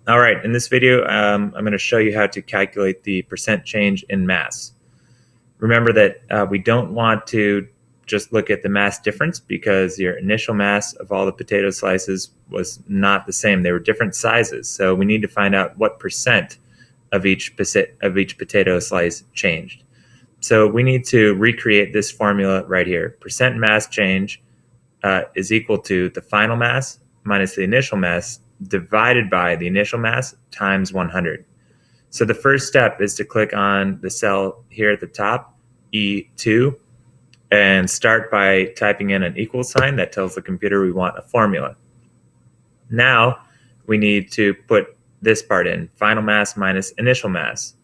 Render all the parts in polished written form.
All right, in this video, I'm going to show you how to calculate the percent change in mass. Remember that we don't want to just look at the mass difference because your initial mass of all the potato slices was not the same. They were different sizes. So we need to find out what percent of each potato slice changed. So we need to recreate this formula right here. Percent mass change is equal to the final mass minus the initial mass divided by the initial mass times 100. So the first step is to click on the cell here at the top, E2, and start by typing in an equal sign that tells the computer we want a formula. Now we need to put this part in, final mass minus initial mass.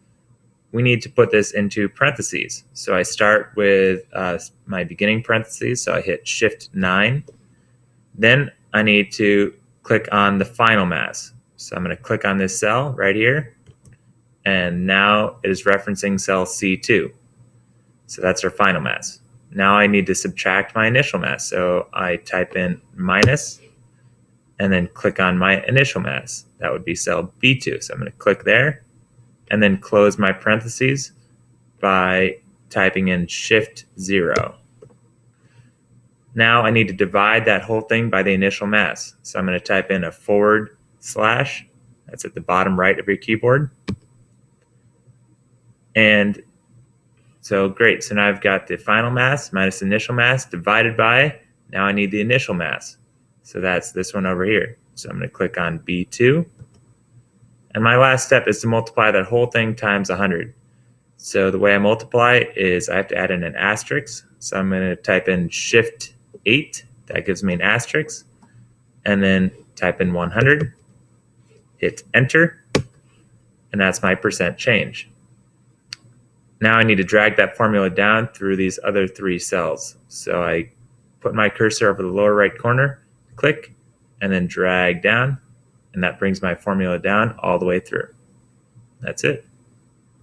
We need to put this into parentheses. So I start with my beginning parentheses, so I hit Shift 9. Then I need to click on the final mass. So I'm going to click on this cell right here, and now it is referencing cell C2. So that's our final mass. Now I need to subtract my initial mass. So I type in minus and then click on my initial mass. That would be cell B2. So I'm going to click there and then close my parentheses by typing in Shift 0. Now I need to divide that whole thing by the initial mass. So I'm going to type in a forward slash. That's at the bottom right of your keyboard. And so great. So now I've got the final mass minus initial mass divided by, now I need the initial mass. So that's this one over here. So I'm going to click on B2. And my last step is to multiply that whole thing times 100. So the way I multiply is I have to add in an asterisk. So I'm going to type in Shift 8. That gives me an asterisk. And then type in 100. Hit Enter. And that's my percent change. Now I need to drag that formula down through these other three cells. So I put my cursor over the lower right corner, click, and then drag down. And that brings my formula down all the way through. That's it.